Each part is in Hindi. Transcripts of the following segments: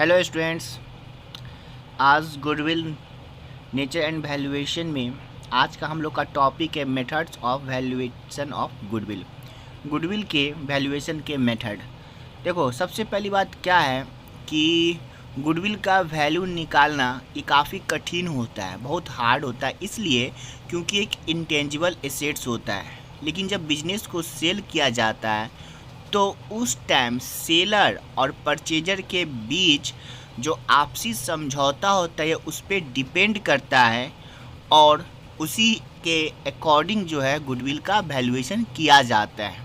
हेलो स्टूडेंट्स, आज गुडविल नेचर एंड वैल्यूएशन में आज का हम लोग का टॉपिक है methods of valuation of goodwill. Goodwill के वैल्यूएशन के मेथड। देखो, सबसे पहली बात क्या है कि गुडविल का वैल्यू निकालना ये काफ़ी कठिन होता है, बहुत हार्ड होता है, इसलिए क्योंकि एक इंटेंजिबल एसेट्स होता है। लेकिन जब बिजनेस को सेल किया जाता है तो उस टाइम सेलर और परचेजर के बीच जो आपसी समझौता होता है उस पर डिपेंड करता है और उसी के अकॉर्डिंग जो है गुडविल का वैल्यूएशन किया जाता है।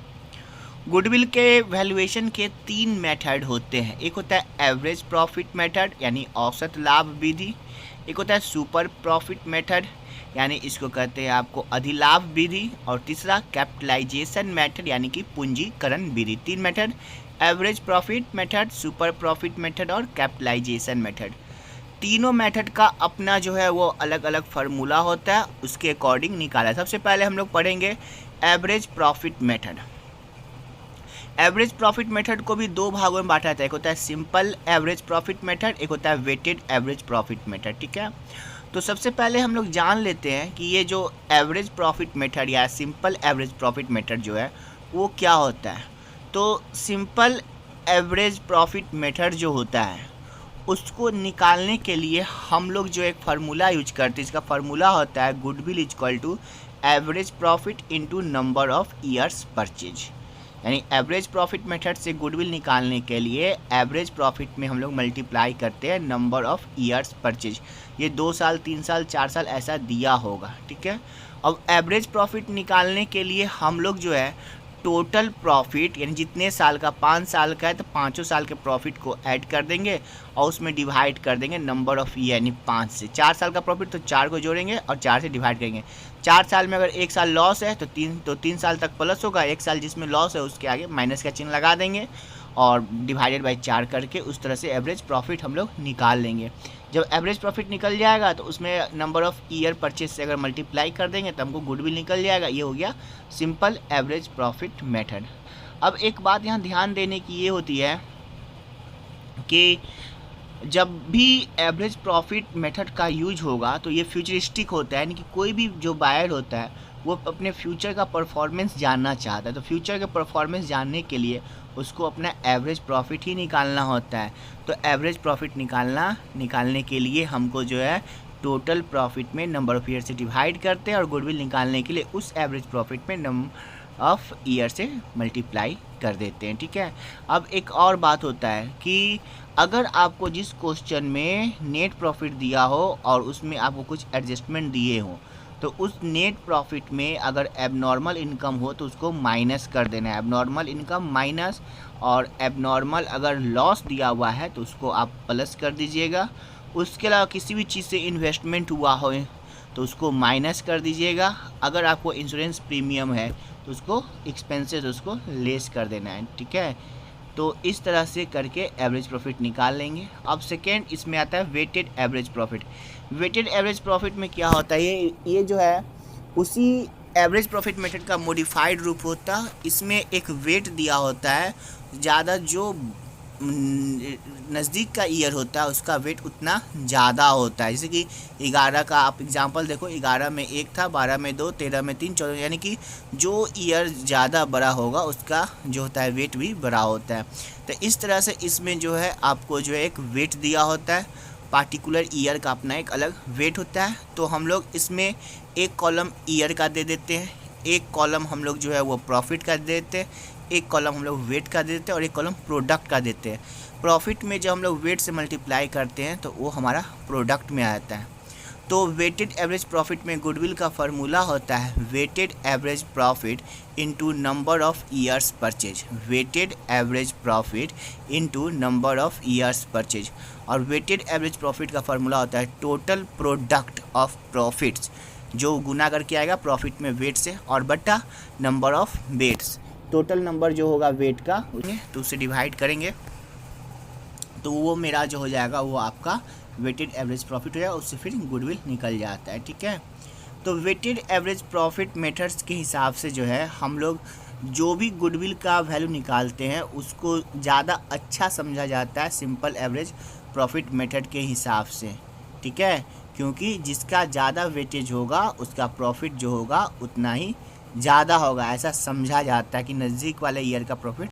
गुडविल के वैल्यूएशन के 3 मेथड होते हैं। एक होता है एवरेज प्रॉफिट मेथड यानी औसत लाभ विधि, एक होता है सुपर प्रॉफिट मेथड यानी इसको कहते हैं आपको अधिलाभ विधि, और तीसरा कैपिटलाइजेशन मेथड यानी कि पूंजीकरण विधि। 3 method, average profit method, super profit method और कैपिटलाइजेशन मेथड। तीनों मेथड का अपना जो है वो अलग अलग फार्मूला होता है, उसके अकॉर्डिंग निकाला। सबसे पहले हम लोग पढ़ेंगे average profit method. Average profit method को भी 2 भागों में बांटा जाता है। एक होता है सिंपल एवरेज प्रॉफिट मेथड, एक होता है वेटेड एवरेज प्रॉफिट मेथड। ठीक है, तो सबसे पहले हम लोग जान लेते हैं कि ये जो एवरेज प्रॉफिट मेथड या सिंपल एवरेज प्रॉफिट मेथड जो है वो क्या होता है। तो सिंपल एवरेज प्रॉफिट मेथड जो होता है उसको निकालने के लिए हम लोग जो एक फार्मूला यूज करते हैं, इसका फार्मूला होता है goodwill equal to average profit into number of years purchase. यानी एवरेज प्रॉफिट मेथड से गुडविल निकालने के लिए एवरेज प्रॉफिट में हम लोग मल्टीप्लाई करते हैं नंबर ऑफ ईयर्स परचेज। ये 2 साल 3 साल 4 साल ऐसा दिया होगा। ठीक है, अब एवरेज प्रॉफिट निकालने के लिए हम लोग जो है टोटल प्रॉफिट यानी जितने साल का, 5 साल का है तो 5 साल के प्रॉफिट को ऐड कर देंगे और उसमें डिवाइड कर देंगे नंबर ऑफ ईयर यानी 5 से। 4 साल का प्रॉफिट तो 4 को जोड़ेंगे और 4 से डिवाइड करेंगे। 4 साल में अगर 1 साल लॉस है तो 3 साल तक प्लस होगा, 1 साल जिसमें लॉस है उसके आगे माइनस का चिन्ह लगा देंगे और डिवाइडेड बाई 4 करके उस तरह से एवरेज प्रॉफिट हम लोग निकाल लेंगे। जब एवरेज प्रॉफिट निकल जाएगा तो उसमें नंबर ऑफ ईयर परचेज से अगर मल्टीप्लाई कर देंगे तो हमको गुडविल निकल जाएगा। ये हो गया सिंपल एवरेज प्रॉफिट मेथड। अब एक बात यहाँ ध्यान देने की ये होती है कि जब भी एवरेज प्रॉफिट मेथड का यूज होगा तो ये फ्यूचरिस्टिक होता है, यानी कि कोई भी जो बायर होता है वो अपने फ्यूचर का परफॉर्मेंस जानना चाहता है। तो फ्यूचर का परफॉर्मेंस जानने के लिए उसको अपना एवरेज प्रॉफिट ही निकालना होता है। तो एवरेज प्रॉफिट निकालने के लिए हमको जो है टोटल प्रॉफिट में नंबर ऑफ ईयर से डिवाइड करते हैं और गुडविल निकालने के लिए उस एवरेज प्रॉफिट में नंबर ऑफ ईयर से मल्टीप्लाई कर देते हैं। ठीक है, अब एक और बात होता है कि अगर आपको जिस क्वेश्चन में नेट प्रॉफिट दिया हो और उसमें आपको कुछ एडजस्टमेंट दिए हो तो उस नेट प्रॉफिट में अगर एबनॉर्मल इनकम हो तो उसको माइनस कर देना है। एबनॉर्मल इनकम माइनस, और एबनॉर्मल अगर लॉस दिया हुआ है तो उसको आप प्लस कर दीजिएगा। उसके अलावा किसी भी चीज़ से इन्वेस्टमेंट हुआ हो तो उसको माइनस कर दीजिएगा। अगर आपको इंश्योरेंस प्रीमियम है तो उसको एक्सपेंसेस उसको लेस कर देना है। ठीक है, तो इस तरह से करके एवरेज प्रॉफिट निकाल लेंगे। अब सेकेंड इसमें आता है weighted average profit. Weighted average profit में क्या होता है, ये जो है उसी एवरेज प्रॉफिट मेथड का मॉडिफाइड रूप होता है। इसमें एक वेट दिया होता है, ज़्यादा जो नज़दीक का ईयर होता है उसका वेट उतना ज़्यादा होता है। जैसे कि 11 का आप एग्जांपल देखो, 11 में 1 था, 12 में 2, 13 में 3, 14, यानी कि जो ईयर ज़्यादा बड़ा होगा उसका जो होता है वेट भी बड़ा होता है। तो इस तरह से इसमें जो है आपको जो है एक वेट दिया होता है, पार्टिकुलर ईयर का अपना एक अलग वेट होता है। तो हम लोग इसमें एक कॉलम ईयर का दे देते हैं, एक कॉलम हम लोग जो है वो प्रॉफिट का दे देते हैं, एक कॉलम हम लोग वेट का देते हैं और एक कॉलम प्रोडक्ट का देते हैं। प्रॉफिट में जब हम लोग वेट से मल्टीप्लाई करते हैं तो वो हमारा प्रोडक्ट में आता है। तो वेटेड एवरेज प्रॉफिट में गुडविल का फार्मूला होता है weighted average profit into number of years purchase. Weighted average profit into number of years purchase. और वेटेड एवरेज प्रॉफिट का फार्मूला होता है टोटल प्रोडक्ट ऑफ प्रॉफिट्स, जो गुना करके आएगा प्रॉफिट में वेट से, और बटा number of weights. Total number जो होगा वेट का तो उससे डिवाइड करेंगे तो वो मेरा जो हो जाएगा वो आपका वेटेड एवरेज प्रॉफिट हो जाएगा, उससे फिर गुडविल निकल जाता है। ठीक है, तो वेटेड एवरेज प्रॉफिट मेथड्स के हिसाब से जो है हम लोग जो भी गुडविल का वैल्यू निकालते हैं उसको ज़्यादा अच्छा समझा जाता है सिंपल एवरेज प्रॉफिट मेथड के हिसाब से, ठीक है, क्योंकि जिसका ज़्यादा वेटेज होगा उसका प्रॉफिट जो होगा उतना ही ज़्यादा होगा। ऐसा समझा जाता है कि नज़दीक वाले ईयर का प्रॉफिट